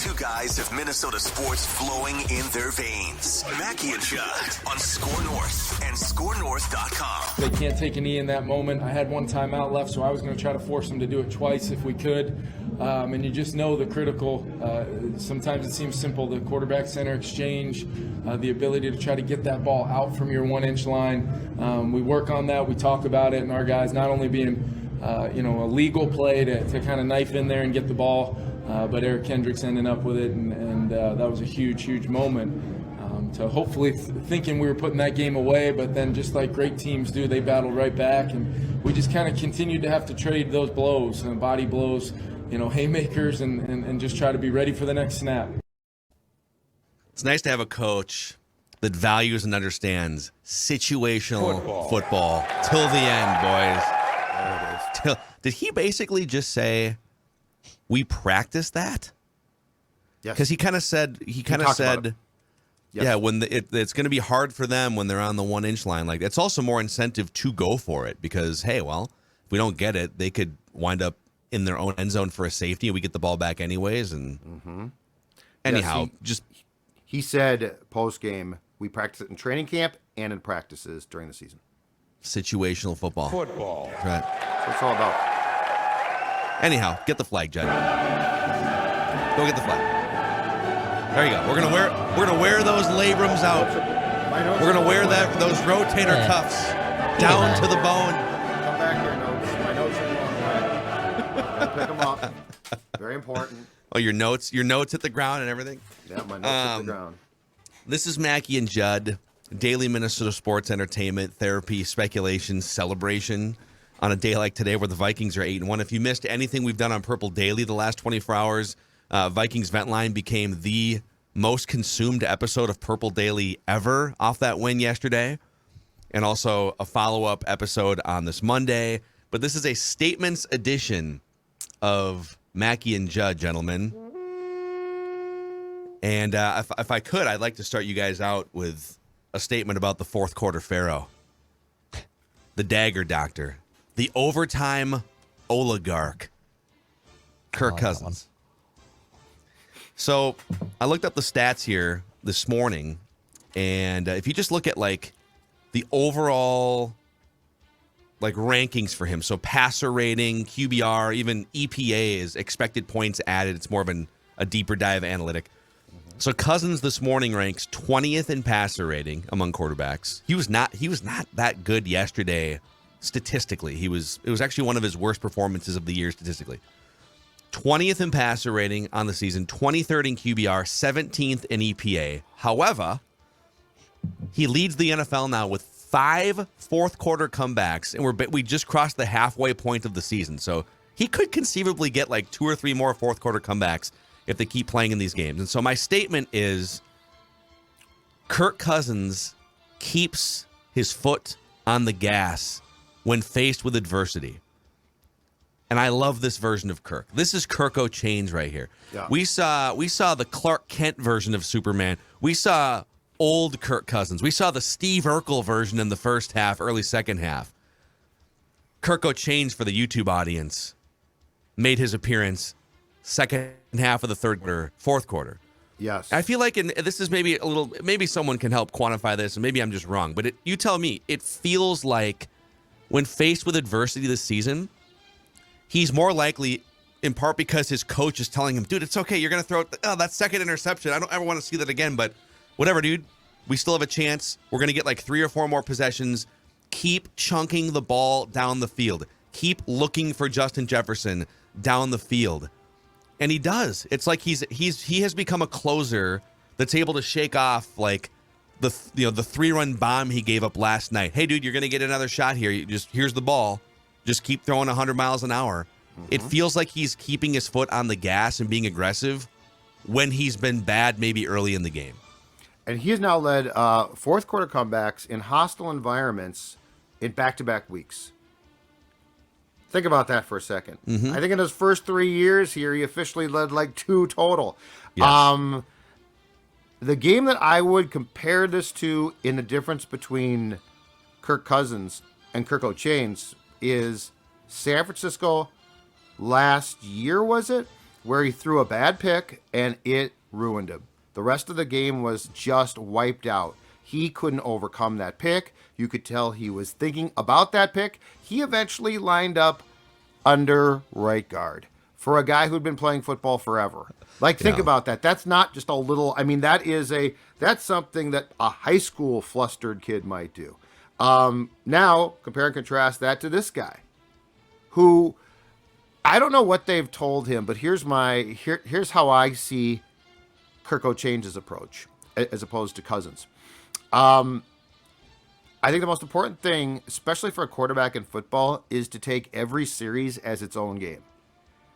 Two guys of Minnesota sports flowing in their veins. Mackie and Judd on SKOR North and SKORNorth.com. They can't take a knee in that moment. I had one timeout left, so I was going to try to force them to do it twice if we could. And you just know the critical, sometimes it seems simple, the quarterback center exchange, the ability to try to get that ball out from your 1-inch line. We work on that, we talk about it, and our guys not only being a legal play to kind of knife in there and get the ball, but Eric Kendricks ending up with it, and that was a huge, huge moment. To hopefully thinking we were putting that game away, but then just like great teams do, they battled right back, and we just kind of continued to have to trade those blows, body blows, haymakers, and just try to be ready for the next snap. It's nice to have a coach that values and understands situational football till the end, boys. There it is. Did he basically just say, we practice that? Yes. Because he kind of said, Yes. yeah, when it's going to be hard for them when they're on the 1-inch line. Like, it's also more incentive to go for it because, hey, well, if we don't get it, they could wind up in their own end zone for a safety, and we get the ball back anyways. And anyhow, he said post game, we practice it in training camp and in practices during the season. Situational football. That's right. That's what it's all about. Anyhow, get the flag, Judd. Go get the flag. There you go. We're gonna wear those labrums out. We're gonna wear those rotator cuffs down to the bone. Come back here, notes. My notes are long way. Pick them up. Very important. Oh, your notes hit the ground and everything. Yeah, my notes hit the ground. This is Mackie and Judd, daily Minnesota sports entertainment, therapy, speculation, celebration on a day like today where the Vikings are 8-1. If you missed anything we've done on Purple Daily the last 24 hours, Vikings Vent Line became the most consumed episode of Purple Daily ever off that win yesterday, and also a follow-up episode on this Monday. But this is a statements edition of Mackie and Judd, gentlemen. And if I could, I'd like to start you guys out with a statement about the fourth quarter pharaoh, the dagger doctor, the overtime oligarch, Kirk Cousins. So I looked up the stats here this morning, and if you just look at the overall rankings for him, so passer rating, QBR, even EPA is expected points added. It's more of a deeper dive analytic. So Cousins this morning ranks 20th in passer rating among quarterbacks. He was not that good yesterday statistically. It was actually one of his worst performances of the year statistically. 20th in passer rating on the season, 23rd in QBR, 17th in EPA. However, he leads the NFL now with 5 fourth-quarter comebacks, and we just crossed the halfway point of the season. So he could conceivably get 2 or 3 more fourth-quarter comebacks if they keep playing in these games. And so my statement is Kirk Cousins keeps his foot on the gas when faced with adversity. And I love this version of Kirk. This is Kirk O'Chains right here. Yeah. We saw the Clark Kent version of Superman. We saw old Kirk Cousins. We saw the Steve Urkel version in the first half, early second half. Kirk O'Chains, for the YouTube audience, made his appearance second half of the fourth quarter. Yes. I feel like, and this is maybe someone can help quantify this, and maybe I'm just wrong, but you tell me, it feels like when faced with adversity this season, he's more likely, in part because his coach is telling him, dude, it's okay. You're going to throw that second interception. I don't ever want to see that again, but whatever, dude. We still have a chance. We're going to get 3 or 4 more possessions. Keep chunking the ball down the field. Keep looking for Justin Jefferson down the field. And he does. It's like he has become a closer that's able to shake off the 3-run bomb he gave up last night. Hey, dude, you're going to get another shot here. Here's the ball. Just keep throwing 100 miles an hour. Mm-hmm. It feels like he's keeping his foot on the gas and being aggressive when he's been bad maybe early in the game. And he has now led fourth quarter comebacks in hostile environments in back-to-back weeks. Think about that for a second. Mm-hmm. I think in his first 3 years here, he officially led 2 total. Yes. The game that I would compare this to in the difference between Kirk Cousins and Kirk O'Chains is San Francisco last year, was it? where he threw a bad pick and it ruined him. The rest of the game was just wiped out. He couldn't overcome that pick. You could tell he was thinking about that pick. He eventually lined up under right guard for a guy who'd been playing football forever. Like, think about that. That's not just a little, that's something that a high school flustered kid might do. Now, compare and contrast that to this guy, who, I don't know what they've told him, but here's how I see Kirk Cousins' approach as opposed to Cousins. I think the most important thing, especially for a quarterback in football, is to take every series as its own game.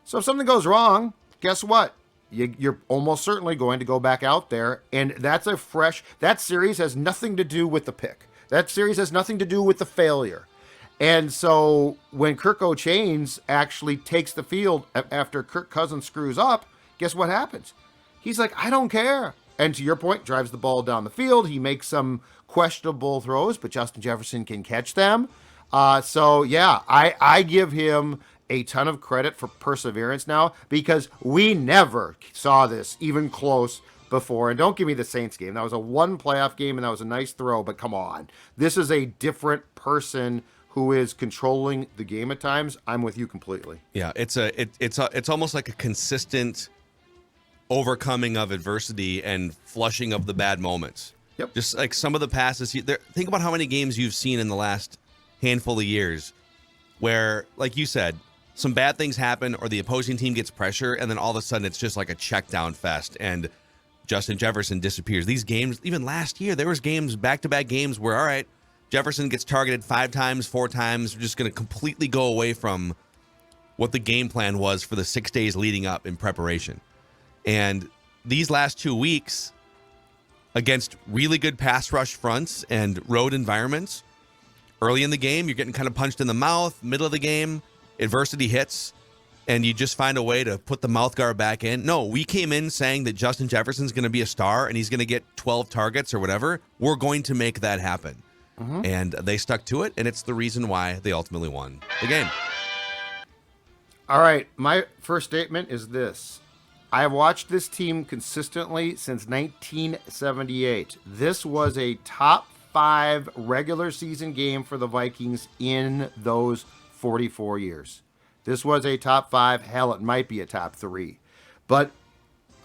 So if something goes wrong, guess what? You're almost certainly going to go back out there, and that series has nothing to do with the pick. That series has nothing to do with the failure. And so when Kirk Cousins actually takes the field after Kirk Cousins screws up, guess what happens? He's like, I don't care. And to your point, drives the ball down the field. He makes some questionable throws, but Justin Jefferson can catch them. I give him a ton of credit for perseverance now, because we never saw this even close before. And don't give me the Saints game. That was a one playoff game, and that was a nice throw, but come on. This is a different person who is controlling the game at times. I'm with you completely. Yeah, it's almost like a consistent overcoming of adversity and flushing of the bad moments. Yep. Just like some of the passes. Think about how many games you've seen in the last handful of years where, like you said, some bad things happen or the opposing team gets pressure, and then all of a sudden it's just like a check down fest and Justin Jefferson disappears. These games, even last year, there was games, back-to-back games where, all right, Jefferson gets targeted 5 times, 4 times. We're just going to completely go away from what the game plan was for the 6 days leading up in preparation. And these last 2 weeks, against really good pass rush fronts and road environments, early in the game, you're getting kind of punched in the mouth. Middle of the game, adversity hits, and you just find a way to put the mouth guard back in. No, we came in saying that Justin Jefferson's going to be a star and he's going to get 12 targets or whatever. We're going to make that happen. Mm-hmm. And they stuck to it, and it's the reason why they ultimately won the game. All right, my first statement is this. I have watched this team consistently since 1978. This was a top 5 regular season game for the Vikings in those 44 years. This was a top 5. Hell, it might be a top 3. But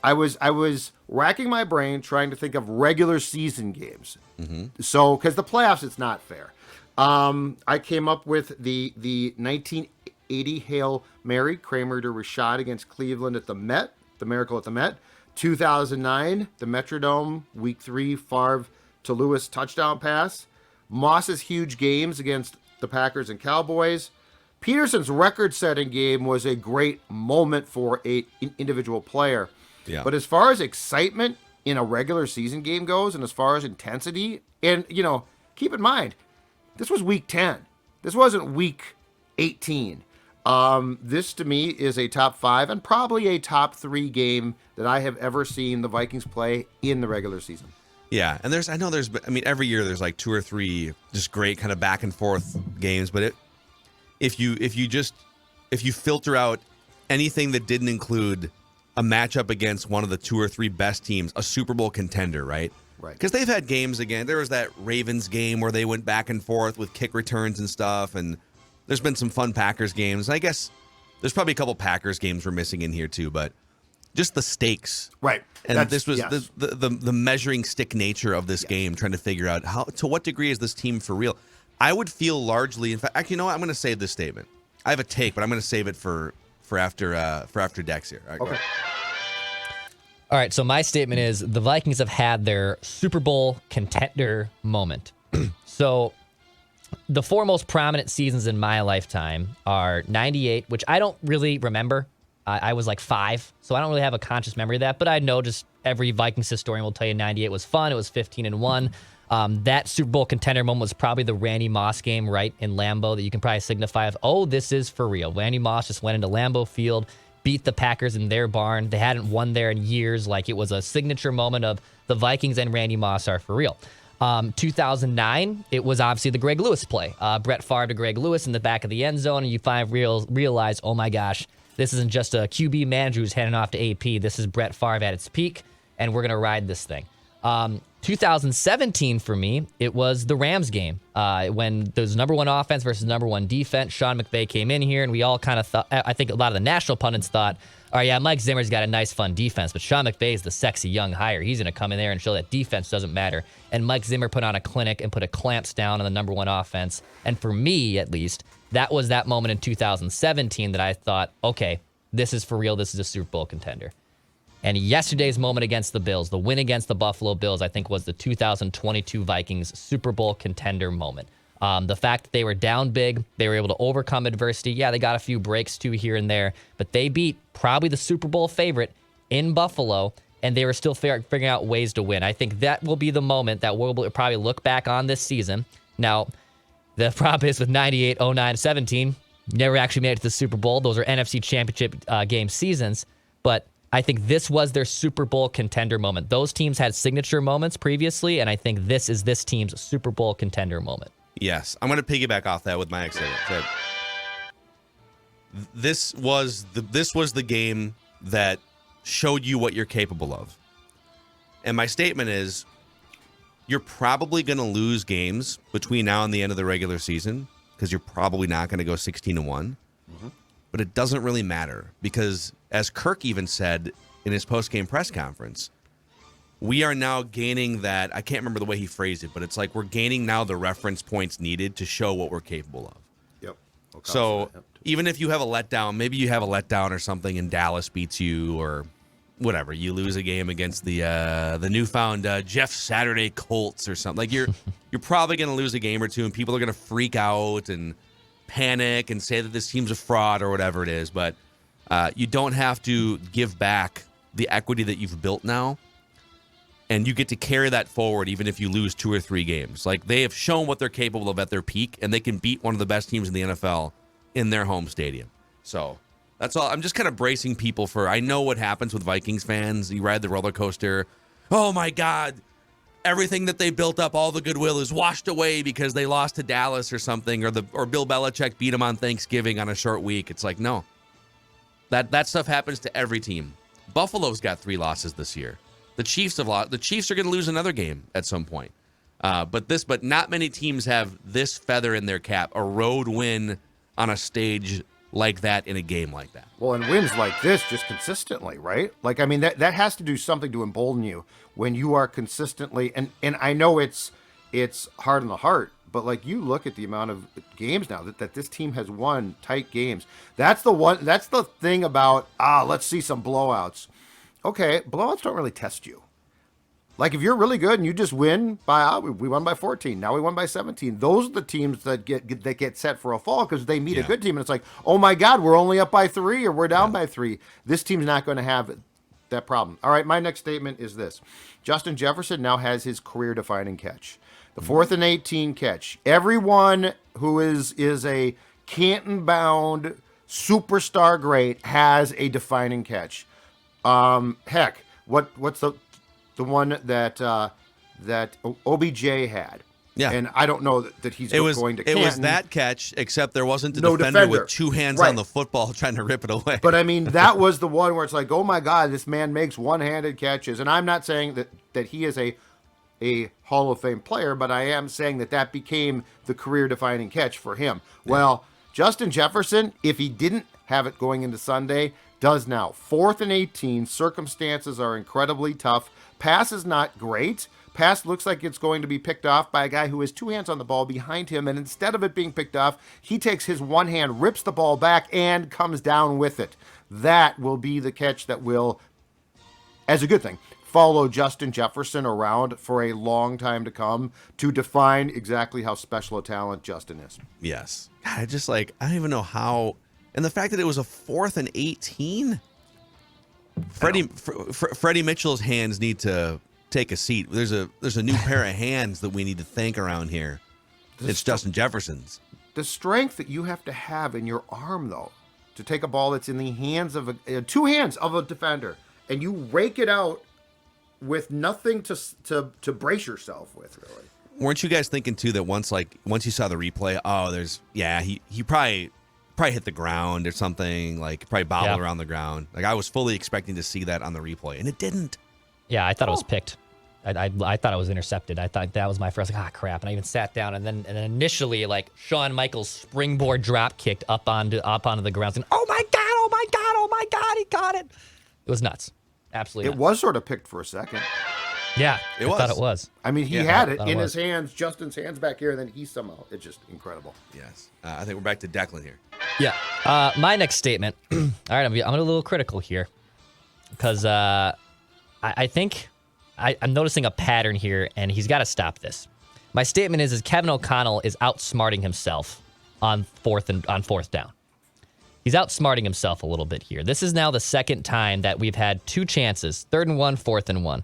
I was racking my brain trying to think of regular season games. Mm-hmm. So, because the playoffs, it's not fair. I came up with the 1980 Hail Mary, Kramer to Rashad against Cleveland at the Met. The Miracle at the Met. 2009, the Metrodome, Week 3, Favre to Lewis touchdown pass. Moss's huge games against the Packers and Cowboys. Peterson's record-setting game was a great moment for an individual player. Yeah. But as far as excitement in a regular season game goes, and as far as intensity, and, keep in mind, this was Week 10. This wasn't Week 18. This to me is a top 5 and probably a top 3 game that I have ever seen the Vikings play in the regular season. Yeah, and every year there's like 2 or 3 just great kind of back and forth games, but if you filter out anything that didn't include a matchup against one of the 2 or 3 best teams, a Super Bowl contender, right? Right. Because they've had games again. There was that Ravens game where they went back and forth with kick returns and stuff, and there's been some fun Packers games. I guess there's probably a couple Packers games we're missing in here too, but just the stakes. Right. And this was the measuring stick nature of this game, trying to figure out to what degree is this team for real. I would feel largely, in fact, actually, you know what? I'm going to save this statement. I have a take, but I'm going to save it for after Dex here. All right, okay. All right, so my statement is the Vikings have had their Super Bowl contender moment. So the 4 most prominent seasons in my lifetime are 98, which I don't really remember. I was like 5, so I don't really have a conscious memory of that, but I know just every Vikings historian will tell you 98 was fun. It was 15-1. That Super Bowl contender moment was probably the Randy Moss game, right, in Lambeau, that you can probably signify of, oh, this is for real. Randy Moss just went into Lambeau Field, beat the Packers in their barn. They hadn't won there in years. Like, it was a signature moment of the Vikings and Randy Moss are for real. 2009, it was obviously the Greg Lewis play. Brett Favre to Greg Lewis in the back of the end zone, and you finally realize, oh my gosh, This isn't just a QB manager who's handing off to AP. This is Brett Favre at its peak, and we're going to ride this thing. 2017 for me, it was the Rams game when there was number one offense versus number one defense. Sean McVay came in here, and we all kind of thought, I think a lot of the national pundits thought, all right, yeah, Mike Zimmer's got a nice, fun defense, but Sean McVay is the sexy young hire. He's going to come in there and show that defense doesn't matter. And Mike Zimmer put on a clinic and put a clamps down on the number one offense. And for me, at least, that was that moment in 2017 that I thought, okay, this is for real. This is a Super Bowl contender. And yesterday's moment against the Bills, the win against the Buffalo Bills, I think was the 2022 Vikings Super Bowl contender moment. The fact that they were down big, they were able to overcome adversity. Yeah, they got a few breaks too here and there, but they beat probably the Super Bowl favorite in Buffalo, and they were still figuring out ways to win. I think that will be the moment that we'll probably look back on this season. Now, the problem is with 98, 09, 17, never actually made it to the Super Bowl. Those are NFC Championship game seasons, but I think this was their Super Bowl contender moment. Those teams had signature moments previously, and I think this is this team's Super Bowl contender moment. Yes, I'm going to piggyback off that with my next statement. This was the game that showed you what you're capable of. And my statement is, you're probably going to lose games between now and the end of the regular season because you're probably not going to go 16-1. Mm-hmm. But it doesn't really matter because, as Kirk even said in his post-game press conference, we are now gaining that. I can't remember the way he phrased it, but it's like we're gaining now the reference points needed to show what we're capable of. Yep. So even if you have a letdown, maybe you have a letdown or something and Dallas beats you or whatever, you lose a game against the newfound Jeff Saturday Colts or something. Like you're probably going to lose a game or two and people are going to freak out and panic and say that this team's a fraud or whatever it is, but you don't have to give back the equity that you've built now, and you get to carry that forward even if you lose 2 or 3 games. Like, they have shown what they're capable of at their peak, and they can beat one of the best teams in the NFL in their home stadium. So that's all. I'm just kind of bracing people for, I know what happens with Vikings fans. You ride the roller coaster. Oh my God, everything that they built up, all the goodwill is washed away because they lost to Dallas or something, or Bill Belichick beat them on Thanksgiving on a short week. It's like, no. That stuff happens to every team. Buffalo's got 3 losses this year. The Chiefs have lost. The Chiefs are going to lose another game at some point. But not many teams have this feather in their cap, a road win on a stage like that in a game like that. Well, and wins like this just consistently, right? Like, I mean, that has to do something to embolden you when you are consistently, and I know it's hard on the heart, but like, you look at the amount of games now that this team has won, tight games. That's the thing about, let's see some blowouts. Okay, blowouts don't really test you. Like, if you're really good and you just win by, we won by 14, now we won by 17. Those are the teams that get set for a fall because they meet a good team, and it's like, oh my God, we're only up by 3 or we're down by 3. This team's not going to have that problem. All right, my next statement is this. Justin Jefferson now has his career-defining catch. The 4th and 18 catch. Everyone who is a Canton-bound superstar great has a defining catch. Heck, what's the one that OBJ had? Yeah. And I don't know that he's going to Canton. It was that catch, except there wasn't a No defender defender. with 2 hands Right. on the football trying to rip it away. But I mean, that was the one where it's like, oh my God, this man makes one-handed catches. And I'm not saying that he is a Hall of Fame player, but I am saying that became the career-defining catch for him. Yeah. Well, Justin Jefferson, if he didn't have it going into Sunday, does now. 4th and 18, circumstances are incredibly tough. Pass is not great. Pass looks like it's going to be picked off by a guy who has 2 hands on the ball behind him, and instead of it being picked off, he takes his one hand, rips the ball back, and comes down with it. That will be the catch that will, as a good thing, follow Justin Jefferson around for a long time to come to define exactly how special a talent Justin is. Yes. God, I don't even know how. And the fact that it was a 4th and 18? Freddie Mitchell's hands need to take a seat. There's a new pair of hands that we need to thank around here. It's Justin Jefferson's. The strength that you have to have in your arm, though, to take a ball that's in the hands of 2 hands of a defender, and you rake it out with nothing to brace yourself with, really. Weren't you guys thinking too that once you saw the replay, he probably probably hit the ground or something, like probably bobbled Yeah. around the ground. Like I was fully expecting to see that on the replay, and it didn't. Yeah, I thought it was picked. I thought it was intercepted. I thought that was my first, like, crap. And I even sat down, and then initially, like, Shawn Michaels springboard drop kicked up onto the ground, and oh my God, he caught it. It was nuts. Absolutely It nuts. was sort of picked for a second. Yeah, It I was. thought it was. I mean, he Yeah, had I it thought it in was. his hands, Justin's hands back here, and then he somehow, it's just incredible. Yes, I think we're back to Declan here. Yeah. My next statement. All right, I'm a little critical here because I think I'm noticing a pattern here, and he's got to stop this. My statement is Kevin O'Connell is outsmarting himself on fourth down. He's outsmarting himself a little bit here. This is now the second time that we've had two chances, 3rd and 1, 4th and 1.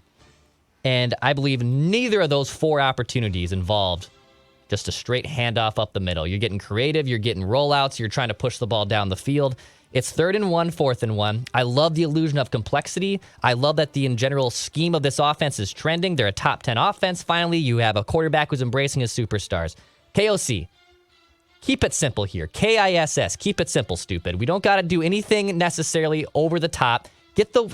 And I believe neither of those 4 opportunities involved just a straight handoff up the middle. You're getting creative. You're getting rollouts. You're trying to push the ball down the field. It's 3rd and 1, 4th and 1. I love the illusion of complexity. I love that the in general scheme of this offense is trending. They're a top 10 offense. Finally, you have a quarterback who's embracing his superstars. KOC, keep it simple here. KISS, keep it simple, stupid. We don't got to do anything necessarily over the top.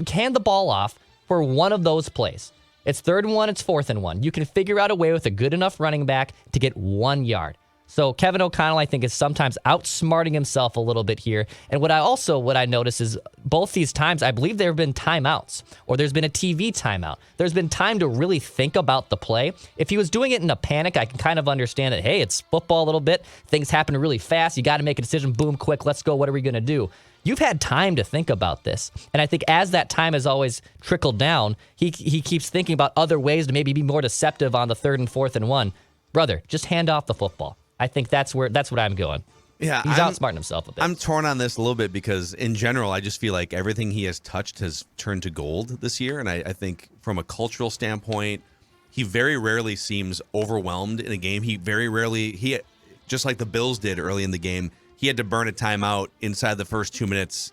Hand the ball off for one of those plays. It's 3rd and 1, it's 4th and 1. You can figure out a way with a good enough running back to get 1 yard. So Kevin O'Connell, I think, is sometimes outsmarting himself a little bit here. And what I notice is both these times, I believe there have been timeouts or there's been a TV timeout. There's been time to really think about the play. If he was doing it in a panic, I can kind of understand that, hey, it's football a little bit. Things happen really fast. You got to make a decision. Boom, quick, let's go. What are we going to do? You've had time to think about this. And I think as that time has always trickled down, he keeps thinking about other ways to maybe be more deceptive on the 3rd and 4th and 1. Brother, just hand off the football. I think that's what I'm going. Yeah, He's outsmarting himself a bit. I'm torn on this a little bit because in general, I just feel like everything he has touched has turned to gold this year. And I think from a cultural standpoint, he very rarely seems overwhelmed in a game. He very rarely, just like the Bills did early in the game, he had to burn a timeout inside the first 2 minutes.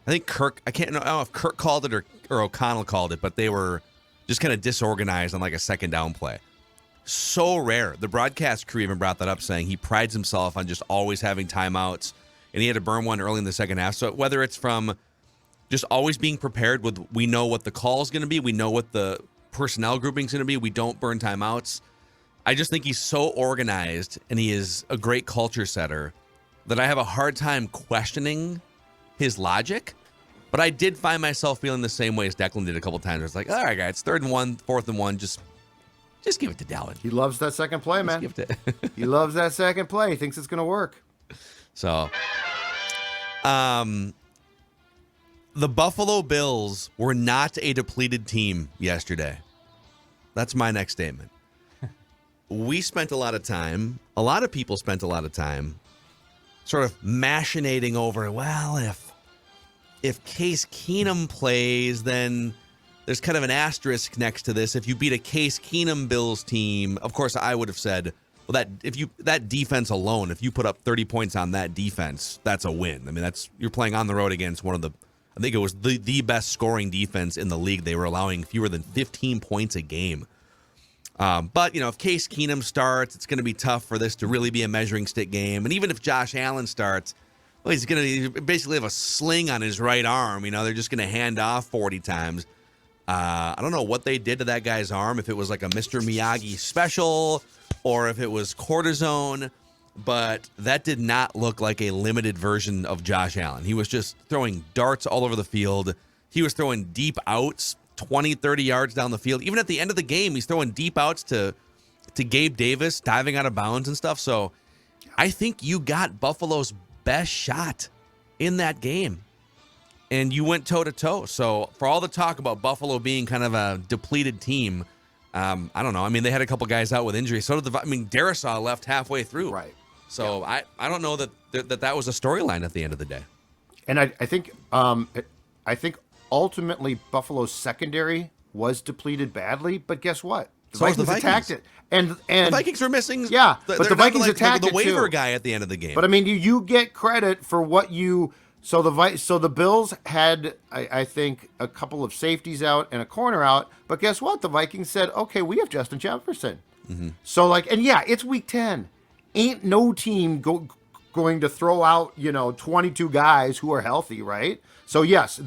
I think I don't know if Kirk called it or O'Connell called it, but they were just kind of disorganized on like a 2nd down play. So rare. The broadcast crew even brought that up, saying he prides himself on just always having timeouts, and he had to burn one early in the second half. So whether it's from just always being prepared with, we know what the call is going to be, we know what the personnel grouping is going to be, we don't burn timeouts. I just think he's so organized, and he is a great culture setter, that I have a hard time questioning his logic. But I did find myself feeling the same way as Declan did a couple times. It's like, all right, guys, 3rd and 1, 4th and 1, just give it to Dallin. He loves that second play, man. Just give it He loves that second play. He thinks it's going to work. So, the Buffalo Bills were not a depleted team yesterday. That's my next statement. We spent a lot of people spent a lot of time sort of machinating over, well, if Case Keenum plays, then there's kind of an asterisk next to this. If you beat a Case Keenum Bills team, of course, I would have said, well, that defense alone, if you put up 30 points on that defense, that's a win. I mean, you're playing on the road against one of the, I think it was the best scoring defense in the league. They were allowing fewer than 15 points a game. But, if Case Keenum starts, it's going to be tough for this to really be a measuring stick game. And even if Josh Allen starts, well, he's going to basically have a sling on his right arm. They're just going to hand off 40 times. I don't know what they did to that guy's arm, if it was like a Mr. Miyagi special or if it was cortisone, but that did not look like a limited version of Josh Allen. He was just throwing darts all over the field. He was throwing deep outs 20, 30 yards down the field. Even at the end of the game, he's throwing deep outs to Gabe Davis, diving out of bounds and stuff. So I think you got Buffalo's best shot in that game. And you went toe-to-toe. So for all the talk about Buffalo being kind of a depleted team, I don't know. I mean, they had a couple guys out with injury. So did Darisaw left halfway through. Right. So yeah. I don't know that was a storyline at the end of the day. And I think ultimately Buffalo's secondary was depleted badly, but guess what? The Vikings attacked it. And the Vikings were missing. Yeah, but the Vikings attacked the it waiver too. guy at the end of the game. But I mean, you get credit for what you. So the Bills had, I think, a couple of safeties out and a corner out. But guess what? The Vikings said, okay, we have Justin Jefferson. Mm-hmm. So and yeah, it's week 10. Ain't no team going to throw out, 22 guys who are healthy, right? So yes,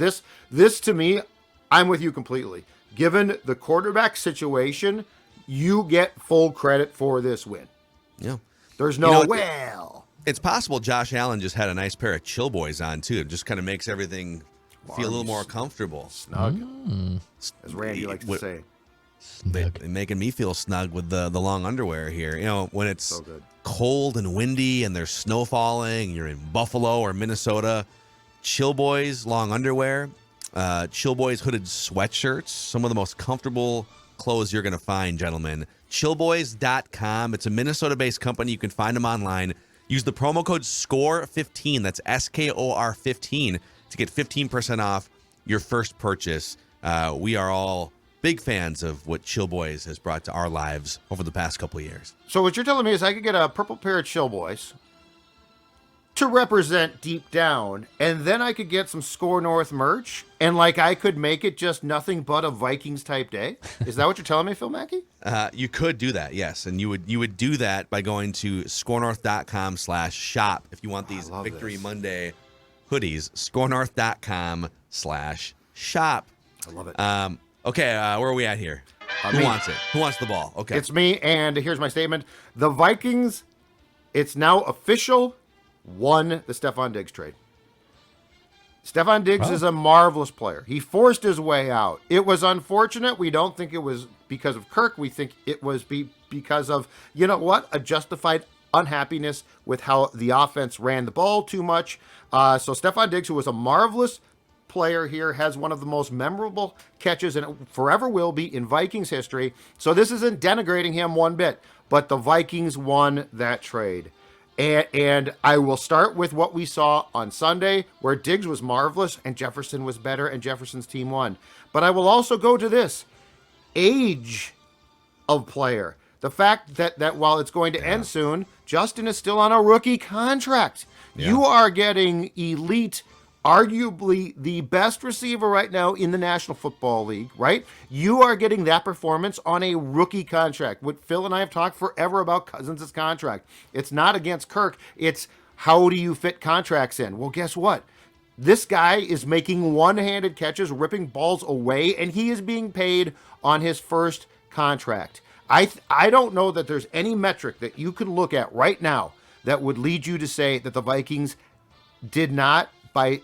this to me, I'm with you completely. Given the quarterback situation, you get full credit for this win. Yeah. There's no, It's possible Josh Allen just had a nice pair of chill boys on, too. It just kind of makes everything feel a little more comfortable. Snug, as Randy likes to say. They're making me feel snug with the long underwear here. When it's So good. cold and windy and there's snow falling, you're in Buffalo or Minnesota, chill boys, long underwear, chill boys hooded sweatshirts, some of the most comfortable clothes you're going to find, gentlemen. Chillboys.com. It's a Minnesota-based company. You can find them online. Use the promo code SKOR15, that's SKOR 15, to get 15% off your first purchase. We are all big fans of what Chill Boys has brought to our lives over the past couple of years. So what you're telling me is I could get a purple pair of Chill Boys to represent deep down, and then I could get some SKOR North merch, and I could make it just nothing but a Vikings type day. Is that what you're telling me, Phil Mackey? You could do that, yes, and you would do that by going to scorenorth.com/shop if you want these Victory Monday hoodies. Scorenorth.com/shop. I love it. Okay, where are we at here? Who wants it? Who wants the ball? Okay, it's me, and here's my statement: the Vikings, it's now official, won the Stefon Diggs trade. Stefon Diggs is a marvelous player. He forced his way out. It was unfortunate. We don't think it was because of Kirk. We think it was because of, a justified unhappiness with how the offense ran the ball too much. So Stefon Diggs, who was a marvelous player here, has one of the most memorable catches, and it forever will be, in Vikings history. So this isn't denigrating him one bit, but the Vikings won that trade. And I will start with what we saw on Sunday, where Diggs was marvelous and Jefferson was better and Jefferson's team won. But I will also go to this age of player. The fact that while it's going to end soon, Justin is still on a rookie contract. Yeah. You are getting elite, arguably the best receiver right now in the National Football League, right? You are getting that performance on a rookie contract. What Phil and I have talked forever about Cousins' contract. It's not against Kirk. It's how do you fit contracts in? Well, guess what? This guy is making one-handed catches, ripping balls away, and he is being paid on his first contract. I don't know that there's any metric that you can look at right now that would lead you to say that the Vikings did not, by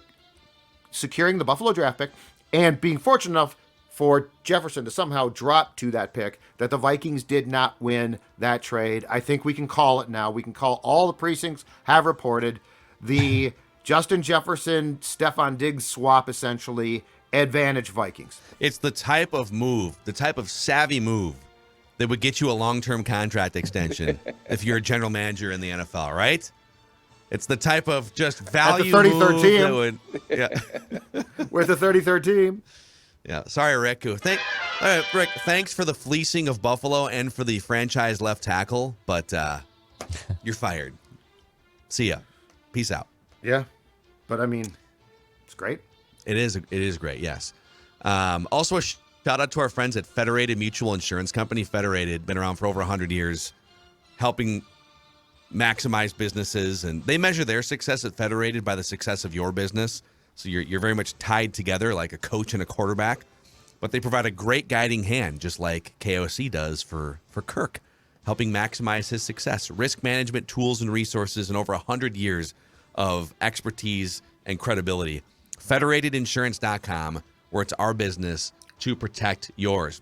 securing the Buffalo draft pick and being fortunate enough for Jefferson to somehow drop to that pick, that the Vikings did not win that trade. I think we can call it now. We can call all the precincts have reported the Justin Jefferson, Stefon Diggs swap, essentially, advantage Vikings. It's the type of move, the type of savvy move that would get you a long-term contract extension if you're a general manager in the NFL, right? It's the type of just value at the 33rd move team. that would, yeah. With the 33rd team. Yeah, sorry, Rick. Rick, thanks for the fleecing of Buffalo and for the franchise left tackle, but you're fired. See ya. Peace out. Yeah, but I mean, it's great. It is great, yes. Also, a shout out to our friends at Federated Mutual Insurance Company. Federated, been around for over 100 years, helping maximize businesses, and they measure their success at Federated by the success of your business. So you're very much tied together like a coach and a quarterback, but they provide a great guiding hand, just like KOC does for Kirk, helping maximize his success. Risk management tools and resources, and over 100 years of expertise and credibility. Federatedinsurance.com, where it's our business to protect yours.